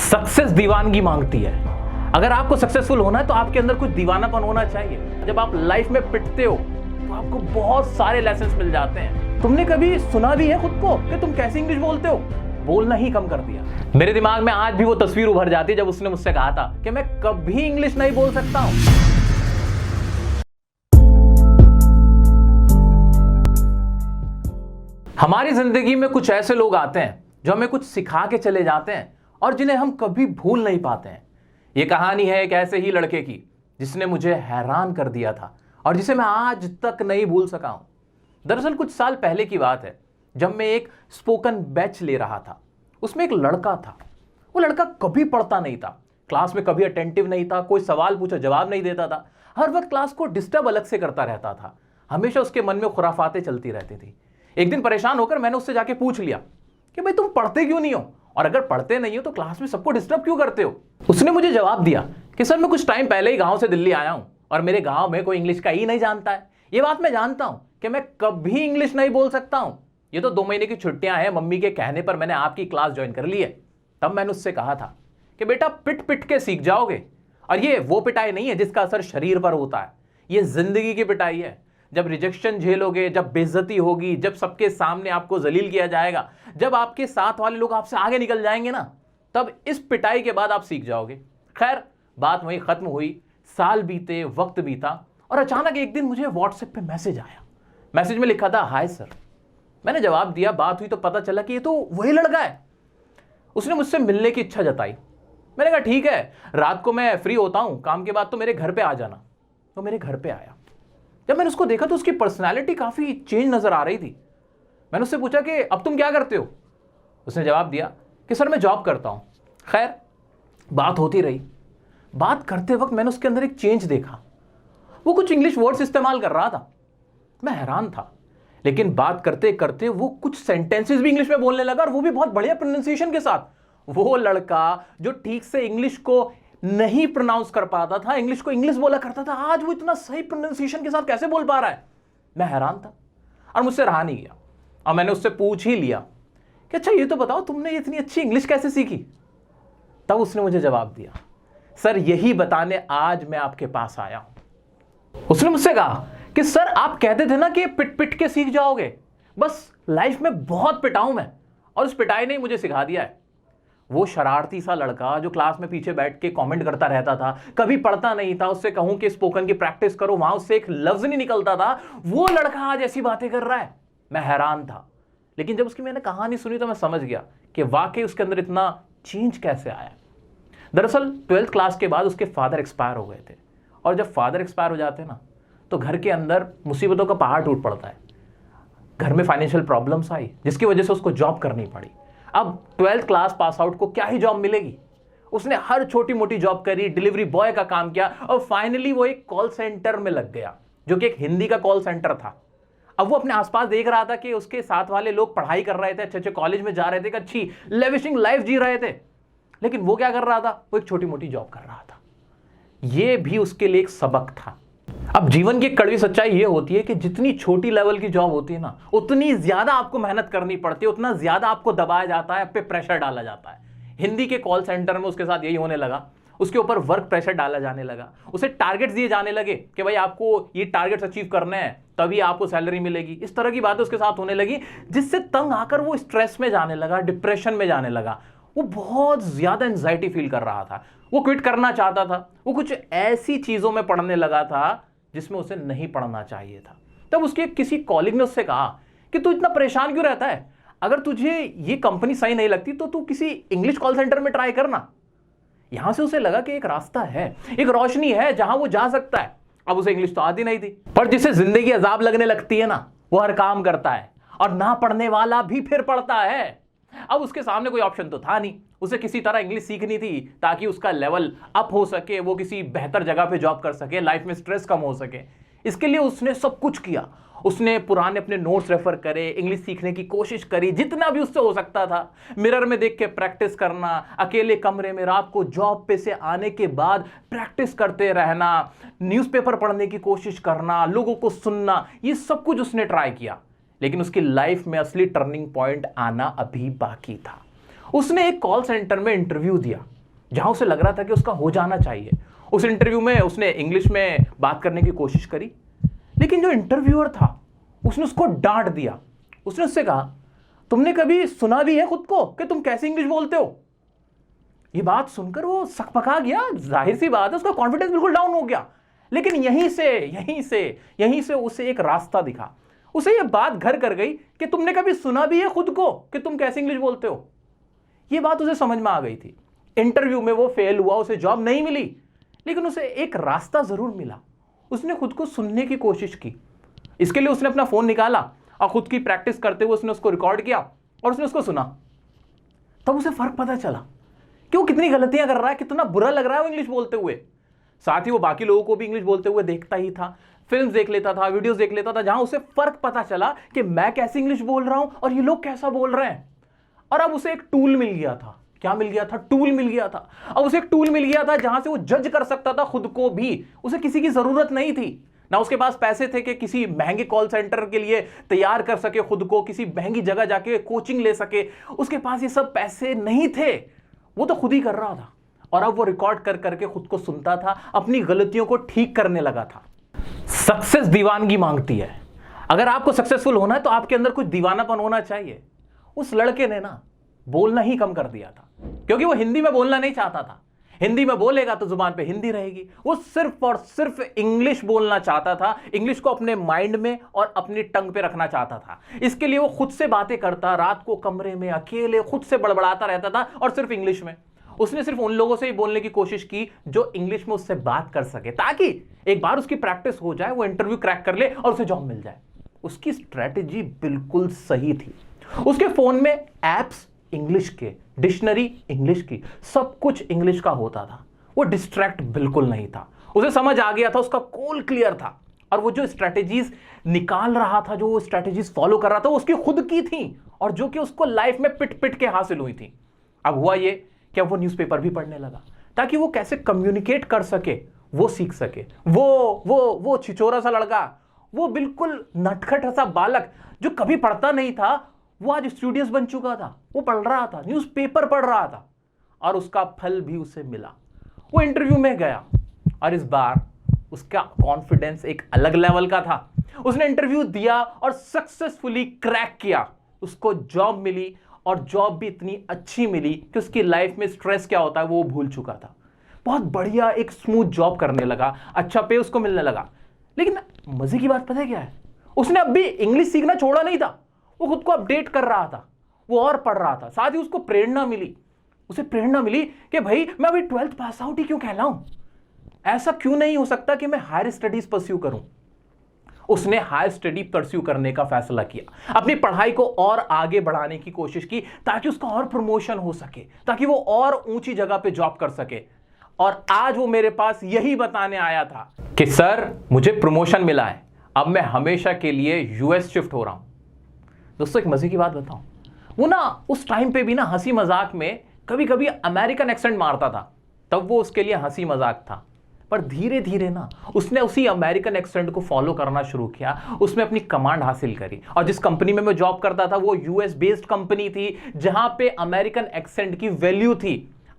Success दीवानगी मांगती है। अगर आपको सक्सेसफुल होना है तो आपके अंदर कुछ दीवानापन होना चाहिए। जब आप लाइफ में पिटते हो तो आपको बहुत सारे लेसन्स मिल जाते हैं। तुमने कभी सुना भी है खुद को कि तुम कैसे इंग्लिश बोलते हो? बोलना ही कम कर दिया। मेरे दिमाग में आज भी वो तस्वीर उभर जाती है जब उसने मुझसे कहा था कि मैं कभी इंग्लिश नहीं बोल सकता हूं। हमारी जिंदगी में कुछ ऐसे लोग आते हैं जो हमें कुछ सिखा के चले जाते हैं और जिन्हें हम कभी भूल नहीं पाते हैं। यह कहानी है एक ऐसे ही लड़के की जिसने मुझे हैरान कर दिया था और जिसे मैं आज तक नहीं भूल सका हूं। दरअसल कुछ साल पहले की बात है जब मैं एक स्पोकन बैच ले रहा था। उसमें एक लड़का था। वो लड़का कभी पढ़ता नहीं था, क्लास में कभी अटेंटिव नहीं था, कोई सवाल पूछा जवाब नहीं देता था, हर वक्त क्लास को डिस्टर्ब अलग से करता रहता था। हमेशा उसके मन में खुराफातें चलती रहती थी। एक दिन परेशान होकर मैंने उससे जाके पूछ लिया कि भाई तुम पढ़ते क्यों नहीं हो, और अगर पढ़ते नहीं हो तो क्लास में सबको डिस्टर्ब क्यों करते हो? उसने मुझे जवाब दिया कि सर मैं कुछ टाइम पहले ही गांव से दिल्ली आया हूं और मेरे गांव में कोई इंग्लिश का ही नहीं जानता है। ये बात मैं जानता हूं कि मैं कभी इंग्लिश नहीं बोल सकता हूं। ये तो 2 महीने की छुट्टियां हैं, मम्मी के कहने पर मैंने आपकी क्लास ज्वाइन कर ली है। तब मैंने उससे कहा था कि बेटा पिट पिट के सीख जाओगे, और ये वो पिटाई नहीं है जिसका असर शरीर पर होता है, ये जिंदगी की पिटाई है। जब रिजेक्शन झेलोगे, जब बेइज्जती होगी, जब सबके सामने आपको जलील किया जाएगा, जब आपके साथ वाले लोग आपसे आगे निकल जाएंगे ना, तब इस पिटाई के बाद आप सीख जाओगे। खैर बात वहीं खत्म हुई। साल बीते, वक्त बीता और अचानक एक दिन मुझे व्हाट्सएप पे मैसेज आया। मैसेज में लिखा था हाय सर। मैंने जवाब दिया, बात हुई तो पता चला कि ये तो वही लड़का है। उसने मुझसे मिलने की इच्छा जताई। मैंने कहा ठीक है, रात को मैं फ्री होता हूं, काम के बाद तो मेरे घर पे आ जाना। तो मेरे घर पे आया। जब मैंने उसको देखा तो उसकी पर्सनैलिटी काफी चेंज नजर आ रही थी। मैंने उससे पूछा कि अब तुम क्या करते हो? उसने जवाब दिया कि सर मैं जॉब करता हूं। खैर बात होती रही। बात करते वक्त मैंने उसके अंदर एक चेंज देखा। वो कुछ इंग्लिश वर्ड्स इस्तेमाल कर रहा था। मैं हैरान था, लेकिन बात करते करते वो कुछ सेंटेंसेस भी इंग्लिश में बोलने लगा, और वो भी बहुत बढ़िया प्रोनाउंसिएशन के साथ। वो लड़का जो ठीक से इंग्लिश को नहीं प्रोनाउंस कर पाता था, इंग्लिश को इंग्लिश बोला करता था, आज वो इतना सही प्रोनाउंसिएशन के साथ कैसे बोल पा रहा है? मैं हैरान था और मुझसे रहा नहीं गया, और मैंने उससे पूछ ही लिया कि अच्छा ये तो बताओ तुमने इतनी अच्छी इंग्लिश कैसे सीखी? तब उसने मुझे जवाब दिया, सर यही बताने आज मैं आपके पास आया हूं। उसने मुझसे कहा कि सर आप कहते थे ना कि पिट पिट के सीख जाओगे, बस लाइफ में बहुत पिटाऊं मैं, और उस पिटाई ने मुझे सिखा दिया है। वो शरारती सा लड़का जो क्लास में पीछे बैठ के कमेंट करता रहता था, कभी पढ़ता नहीं था, उससे कहूं कि स्पोकन की प्रैक्टिस करो, वहां उससे एक लफ्ज नहीं निकलता था, वो लड़का आज ऐसी बातें कर रहा है। मैं हैरान था, लेकिन जब उसकी मैंने कहानी सुनी तो मैं समझ गया कि वाकई उसके अंदर इतना चेंज कैसे आया। दरअसल 12th क्लास के बाद उसके फादर एक्सपायर हो गए थे, और जब फादर एक्सपायर हो जाते हैं ना तो घर के अंदर मुसीबतों का पहाड़ टूट पड़ता है। घर में फाइनेंशियल प्रॉब्लम्स आई जिसकी वजह से उसको जॉब करनी पड़ी। अब 12th क्लास पास आउट को क्या ही जॉब मिलेगी? उसने हर छोटी मोटी जॉब करी, डिलीवरी बॉय का काम किया, और फाइनली वो एक कॉल सेंटर में लग गया, जो कि एक हिंदी का कॉल सेंटर था। अब वो अपने आसपास देख रहा था कि उसके साथ वाले लोग पढ़ाई कर रहे थे, अच्छे अच्छे कॉलेज में जा रहे थे, अच्छी लेविशिंग लाइफ जी रहे थे, लेकिन वो क्या कर रहा था? वो एक छोटी मोटी जॉब कर रहा था। ये भी उसके लिए एक सबक था। अब जीवन की कड़वी सच्चाई ये होती है कि जितनी छोटी लेवल की जॉब होती है ना, उतनी ज्यादा आपको मेहनत करनी पड़ती है, उतना ज्यादा आपको दबाया जाता है, आप पे प्रेशर डाला जाता है। हिंदी के कॉल सेंटर में उसके साथ यही होने लगा। उसके ऊपर वर्क प्रेशर डाला जाने लगा, उसे टारगेट्स दिए जाने लगे कि भाई आपको ये टारगेट्स अचीव करने हैं तभी आपको सैलरी मिलेगी। इस तरह की बातें उसके साथ होने लगी, जिससे तंग आकर वो स्ट्रेस में जाने लगा, डिप्रेशन में जाने लगा। वो बहुत ज्यादा एंजाइटी फील कर रहा था, वो क्विट करना चाहता था, वो कुछ ऐसी चीजों में पढ़ने लगा था जिसमें उसे नहीं पढ़ना चाहिए था। तब उसके किसी कॉलीग ने उससे कहा कि तू इतना परेशान क्यों रहता है? अगर तुझे ये कंपनी सही नहीं लगती तो तू किसी इंग्लिश कॉल सेंटर में ट्राई करना। यहां से उसे लगा कि एक रास्ता है, एक रोशनी है जहां वो जा सकता है। अब उसे इंग्लिश तो आती नहीं थी, पर जिसे जिंदगी अजाब लगने लगती है ना, वो हर काम करता है, और ना पढ़ने वाला भी फिर पढ़ता है। अब उसके सामने कोई ऑप्शन तो था नहीं, उसे किसी तरह इंग्लिश सीखनी थी ताकि उसका लेवल अप हो सके, वो किसी बेहतर जगह पे जॉब कर सके, लाइफ में स्ट्रेस कम हो सके। इसके लिए उसने सब कुछ किया। उसने पुराने अपने नोट्स रेफर करे, इंग्लिश सीखने की कोशिश करी जितना भी उससे हो सकता था, मिरर में देख के प्रैक्टिस करना, अकेले कमरे में रात को जॉब पे से आने के बाद प्रैक्टिस करते रहना, न्यूज़पेपर पढ़ने की कोशिश करना, लोगों को सुनना, ये सब कुछ उसने ट्राई किया। लेकिन उसकी लाइफ में असली टर्निंग पॉइंट आना अभी बाकी था। उसने एक कॉल सेंटर में इंटरव्यू दिया जहां उसे लग रहा था कि उसका हो जाना चाहिए। उस इंटरव्यू में उसने इंग्लिश में बात करने की कोशिश करी, लेकिन जो इंटरव्यूअर था उसने उसको डांट दिया। उसने उससे कहा, तुमने कभी सुना भी है खुद को कि तुम कैसे इंग्लिश बोलते हो? ये बात सुनकर वो सकपका गया। जाहिर सी बात है, उसका कॉन्फिडेंस बिल्कुल डाउन हो गया। लेकिन यहीं से उसे एक रास्ता दिखा। उसे ये बात घर कर गई कि तुमने कभी सुना भी है खुद को कि तुम कैसे इंग्लिश बोलते हो? ये बात उसे समझ में आ गई थी। इंटरव्यू में वो फेल हुआ, उसे जॉब नहीं मिली, लेकिन उसे एक रास्ता जरूर मिला। उसने खुद को सुनने की कोशिश की। इसके लिए उसने अपना फोन निकाला और खुद की प्रैक्टिस करते हुए उसने उसको रिकॉर्ड किया और उसने उसको सुना। तब उसे फर्क पता चला कि वो कितनी गलतियां कर रहा है, कितना बुरा लग रहा है वो इंग्लिश बोलते हुए। साथ ही वो बाकी लोगों को भी इंग्लिश बोलते हुए देखता ही था, फिल्म्स देख लेता था, वीडियोस देख लेता था, जहां उसे फर्क पता चला कि मैं कैसे इंग्लिश बोल रहा हूं और ये लोग कैसा बोल रहे हैं। और अब उसे एक टूल मिल गया था। क्या मिल गया था? टूल मिल गया था। अब उसे एक टूल मिल गया था जहां से वो जज कर सकता था खुद को भी। उसे किसी की जरूरत नहीं थी, ना उसके पास पैसे थे कि किसी महंगे कॉल सेंटर के लिए तैयार कर सके खुद को, किसी महंगी जगह जाके कोचिंग ले सके। उसके पास ये सब पैसे नहीं थे, वो तो खुद ही कर रहा था। और अब वो रिकॉर्ड कर करके खुद को सुनता था, अपनी गलतियों को ठीक करने लगा था। सक्सेस दीवानगी मांगती है। अगर आपको सक्सेसफुल होना है तो आपके अंदर कुछ दीवानापन होना चाहिए। उस लड़के ने ना बोलना ही कम कर दिया था, क्योंकि वो हिंदी में बोलना नहीं चाहता था। हिंदी में बोलेगा तो जुबान पे हिंदी रहेगी। वो सिर्फ और सिर्फ इंग्लिश बोलना चाहता था। इंग्लिश को अपने माइंड में और अपनी टंग पे रखना चाहता था। इसके लिए वो खुद से बातें करता, रात को कमरे में अकेले खुद से बड़बड़ाता रहता था, और सिर्फ इंग्लिश में। उसने सिर्फ उन लोगों से ही बोलने की कोशिश की जो इंग्लिश में उससे बात कर सके, ताकि एक बार उसकी प्रैक्टिस हो जाए, वो इंटरव्यू क्रैक कर ले और उसे जॉब मिल जाए। उसकी स्ट्रेटेजी बिल्कुल सही थी। उसके फोन में एप्स इंग्लिश के, डिक्शनरी इंग्लिश की, सब कुछ इंग्लिश का होता था। वो डिस्ट्रैक्ट बिल्कुल नहीं था। उसे समझ आ गया था, उसका गोल क्लियर था। और वो जो स्ट्रेटेजीज निकाल रहा था, जो वो स्ट्रेटेजीज फॉलो कर रहा था, वो उसकी खुद की थी, और जो कि उसको लाइफ में पिट पिट के हासिल हुई थी। अब हुआ ये कि अब वो न्यूज़पेपर भी पढ़ने लगा, ताकि वो कैसे कम्युनिकेट कर सके वो सीख सके। वो छिचोरा सा लड़का, वो बिल्कुल नटखट सा बालक जो कभी पढ़ता नहीं था, वो आज स्टूडियस बन चुका था। वो पढ़ रहा था, न्यूज़पेपर पढ़ रहा था, और उसका फल भी उसे मिला। वो इंटरव्यू में गया और इस बार उसका कॉन्फिडेंस एक अलग लेवल का था। उसने इंटरव्यू दिया और सक्सेसफुली क्रैक किया। उसको जॉब मिली, और जॉब भी इतनी अच्छी मिली कि उसकी लाइफ में स्ट्रेस क्या होता है वो भूल चुका था। बहुत बढ़िया एक स्मूथ जॉब करने लगा, अच्छा पे उसको मिलने लगा। लेकिन मजे की बात पता है क्या है? उसने अब भी इंग्लिश सीखना छोड़ा नहीं था। वो खुद को अपडेट कर रहा था, वो और पढ़ रहा था। साथ ही उसको प्रेरणा मिली। उसे प्रेरणा मिली कि भाई मैं अभी 12th पास आउट ही क्यों कहलाऊं, ऐसा क्यों नहीं हो सकता कि मैं हायर स्टडीज परस्यू करूं। उसने हायर स्टडी परस्यू करने का फैसला किया, अपनी पढ़ाई को और आगे बढ़ाने की कोशिश की, ताकि उसका और प्रमोशन हो सके, ताकि वो और ऊंची जगह पे जॉब कर सके। और आज वो मेरे पास यही बताने आया था कि सर मुझे प्रमोशन मिला है, अब मैं हमेशा के लिए यूएस शिफ्ट हो रहा हूं। दोस्तों एक मजे की बात बताऊं, वो ना उस टाइम पे भी ना हंसी मजाक में कभी कभी अमेरिकन एक्सेंट मारता था, तब वो उसके लिए हंसी मजाक था। पर धीरे धीरे ना उसने उसी अमेरिकन एक्सेंट को फॉलो करना शुरू किया। उसने अपनी कमांड हासिल करी, और जिस कंपनी में मैं जॉब करता था वो यूएस बेस्ड कंपनी थी, जहां पे अमेरिकन एक्सेंट की वैल्यू थी।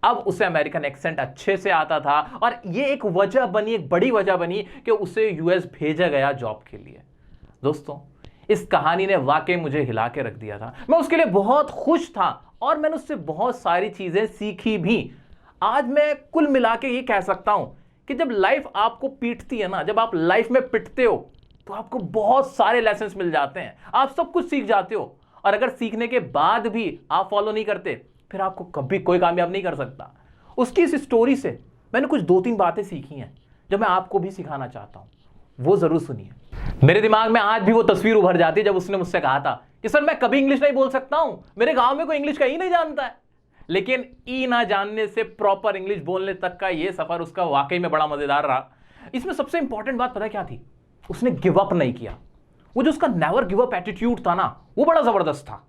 अब उसे अमेरिकन एक्सेंट अच्छे से आता था, और ये एक वजह बनी, एक बड़ी वजह बनी कि उसे यूएस भेजा गया जॉब के लिए। दोस्तों इस कहानी ने वाकई मुझे हिला के रख दिया था। मैं उसके लिए बहुत खुश था, और मैंने उससे बहुत सारी चीजें सीखी भी। आज मैं कुल मिला के ये कह सकता हूं कि जब लाइफ आपको पीटती है ना, जब आप लाइफ में पिटते हो, तो आपको बहुत सारे लेसन्स मिल जाते हैं, आप सब कुछ सीख जाते हो। और अगर सीखने के बाद भी आप फॉलो नहीं करते, फिर आपको कभी कोई कामयाब नहीं कर सकता। उसकी इस स्टोरी से मैंने कुछ 2-3 बातें सीखी हैं जो मैं आपको भी सिखाना चाहता हूं, वो जरूर सुनिए। मेरे दिमाग में आज भी वो तस्वीर उभर जाती है जब उसने मुझसे कहा था कि सर मैं कभी इंग्लिश नहीं बोल सकता हूं, मेरे गांव में कोई इंग्लिश का ही नहीं जानता है। लेकिन ई ना जानने से प्रॉपर इंग्लिश बोलने तक का ये सफर उसका वाकई में बड़ा मजेदार रहा। इसमें सबसे इंपॉर्टेंट बात पता क्या थी? उसने गिव अप नहीं किया। वो जो उसका नेवर गिव अप एटीट्यूड था ना, वो बड़ा जबरदस्त था।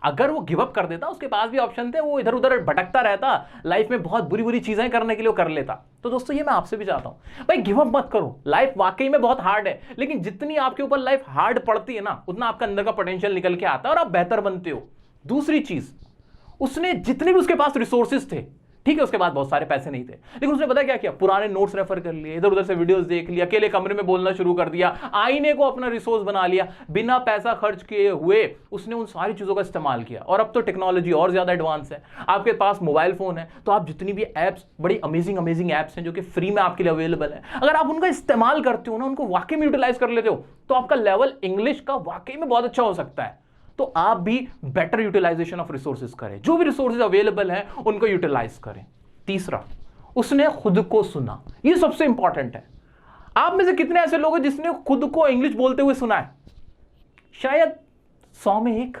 अगर वो गिव अप कर देता, उसके पास भी ऑप्शन थे, वो इधर उधर भटकता रहता, लाइफ में बहुत बुरी बुरी चीजें करने के लिए वो कर लेता। तो दोस्तों ये मैं आपसे भी चाहता हूं, भाई गिव अप मत करो। लाइफ वाकई में बहुत हार्ड है, लेकिन जितनी आपके ऊपर लाइफ हार्ड पड़ती है ना, उतना आपका अंदर का पोटेंशियल निकल के आता है और आप बेहतर बनते हो। दूसरी चीज, उसने जितने भी उसके पास रिसोर्सेज थे, ठीक है, उसके बाद बहुत सारे पैसे नहीं थे, लेकिन उसने पता क्या किया, पुराने नोट्स रेफर कर लिए, इधर उधर से वीडियोस देख लिया, अकेले कमरे में बोलना शुरू कर दिया, आईने को अपना रिसोर्स बना लिया, बिना पैसा खर्च किए हुए उसने उन सारी चीजों का इस्तेमाल किया। और अब तो टेक्नोलॉजी और ज्यादा एडवांस है, आपके पास मोबाइल फोन है, तो आप जितनी भी एप्स, बड़ी अमेजिंग एप्स हैं जो कि फ्री में आपके लिए अवेलेबल है, अगर आप उनका इस्तेमाल करते हो ना, उनको वाकई में यूटिलाइज कर लेते हो, तो आपका लेवल इंग्लिश का वाकई में बहुत अच्छा हो सकता है। तो आप भी बेटर यूटिलाइजेशन ऑफ रिसोर्सेज करें, जो भी रिसोर्सेज अवेलेबल हैं उनको यूटिलाइज करें। तीसरा, उसने खुद को सुना, ये सबसे इंपॉर्टेंट है। आप में से कितने ऐसे लोग हैं जिसने खुद को इंग्लिश बोलते हुए सुना है? शायद 100 में 1।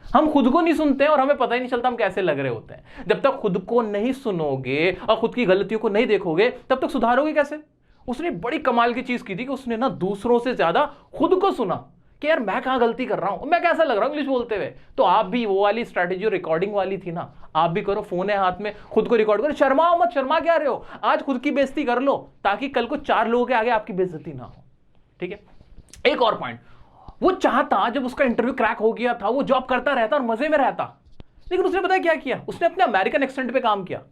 हम खुद को नहीं सुनते हैं और हमें पता ही नहीं चलता हम कैसे लग रहे होते हैं। जब तक खुद को नहीं सुनोगे और खुद की गलतियों को नहीं देखोगे, तब तक सुधारोगे कैसे? उसने बड़ी कमाल की चीज की थी कि उसने ना दूसरों से ज्यादा खुद को सुना कि यार मैं कहां गलती कर रहा हूं, मैं कैसा लग रहा हूं इंग्लिश बोलते हुए। तो आप भी वो वाली स्ट्रैटेजी रिकॉर्डिंग वाली थी ना, आप भी करो, फोन है हाथ में, खुद को रिकॉर्ड करो, शर्माओ मत, शर्मा क्या रहे हो, आज खुद की बेइज्जती कर लो ताकि कल को 4 लोगों के आगे आपकी बेइज्जती ना हो। ठीक है, एक और पॉइंट, वो चाहता, जब उसका इंटरव्यू क्रैक हो गया था, वो जॉब करता रहता और मजे में रहता, लेकिन उसने पता क्या किया, उसने अपने अमेरिकन एक्सेंट पे काम किया,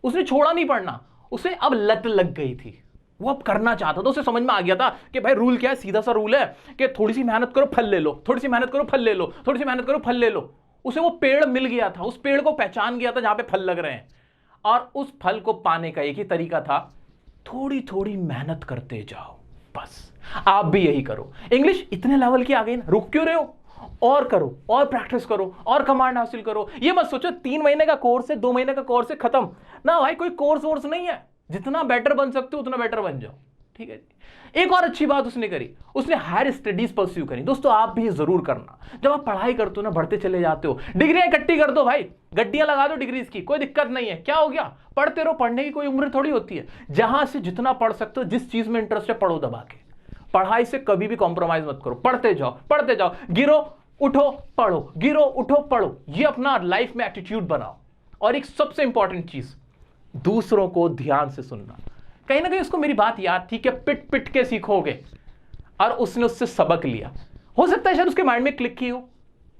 उसने छोड़ा नहीं पढ़ना, उसे अब लत लग गई थी, वो अब करना चाहता था। उसे समझ में आ गया था कि भाई रूल क्या है, सीधा सा रूल है कि थोड़ी सी मेहनत करो फल ले लो, थोड़ी सी मेहनत करो फल ले लो, थोड़ी सी मेहनत करो फल ले लो। उसे वो पेड़ मिल गया था, उस पेड़ को पहचान गया था जहां पे फल लग रहे हैं, और उस फल को पाने का एक ही तरीका था, थोड़ी थोड़ी मेहनत करते जाओ। बस आप भी यही करो। इंग्लिश इतने लेवल की आ गई ना, रुक क्यों रहे हो, और करो, और प्रैक्टिस करो, और कमांड हासिल करो। ये मत सोचो 3 महीने का कोर्स है, 2 महीने का कोर्स है, खत्म ना भाई, कोई कोर्स वोर्स नहीं है, जितना बेटर बन सकते हो उतना बेटर बन जाओ। ठीक है, एक और अच्छी बात उसने करी, उसने हायर स्टडीज परस्यू करी। दोस्तों आप भी ये जरूर करना, जब आप पढ़ाई करते हो ना, बढ़ते चले जाते हो, डिग्रियां इकट्ठी कर दो भाई, गड्डियां लगा दो डिग्रीज की, कोई दिक्कत नहीं है, क्या हो गया, पढ़ते रहो, पढ़ने की कोई उम्र थोड़ी होती है। जहां से जितना पढ़ सकते हो, जिस चीज में इंटरेस्ट है पढ़ो दबा के, पढ़ाई से कभी भी कॉम्प्रोमाइज मत करो, पढ़ते जाओ पढ़ते जाओ, गिरो उठो पढ़ो, गिरो उठो पढ़ो, ये अपना लाइफ में एटीट्यूड बनाओ। और एक सबसे इंपॉर्टेंट चीज, दूसरों को ध्यान से सुनना। कहीं ना कहीं उसको मेरी बात याद थी कि पिट पिट के सीखोगे, और उसने उससे सबक लिया। हो सकता है शायद उसके माइंड में क्लिक की हो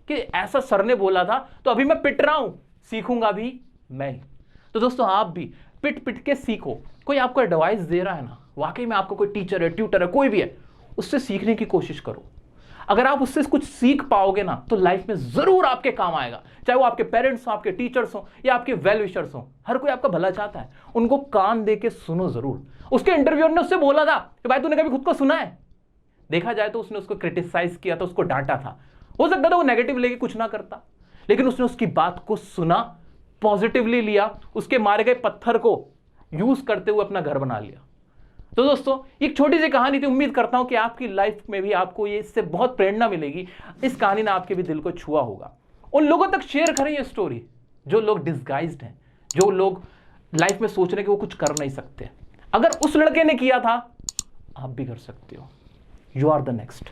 कि ऐसा सर ने बोला था, तो अभी मैं पिट रहा हूं, सीखूंगा भी मैं। तो दोस्तों आप भी पिट पिट के सीखो। कोई आपको एडवाइस दे रहा है ना, वाकई में आपको कोई टीचर है, ट्यूटर है, कोई भी है, उससे सीखने की कोशिश करो। अगर आप उससे कुछ सीख पाओगे ना, तो लाइफ में जरूर आपके काम आएगा। चाहे वो आपके पेरेंट्स हो, आपके टीचर्स हो, या आपके वेल विशर्स हो, हर कोई आपका भला चाहता है, उनको कान दे के सुनो जरूर। उसके इंटरव्यूअर ने उससे बोला था कि भाई तूने कभी खुद को सुना है? देखा जाए तो उसने उसको क्रिटिसाइज किया था, उसको डांटा था, हो सकता था वो नेगेटिव लेके कुछ ना करता, लेकिन उसने उसकी बात को सुना, पॉजिटिवली लिया, उसके मारे गए पत्थर को यूज करते हुए अपना घर बना लिया। तो दोस्तों एक छोटी सी कहानी थी, उम्मीद करता हूं कि आपकी लाइफ में भी आपको ये इससे बहुत प्रेरणा मिलेगी। इस कहानी ने आपके भी दिल को छुआ होगा। उन लोगों तक शेयर करें ये स्टोरी, जो लोग डिस्गाइज्ड हैं, जो लोग लाइफ में सोच रहे हैं कि वो कुछ कर नहीं सकते। अगर उस लड़के ने किया था, आप भी कर सकते हो। You are the next.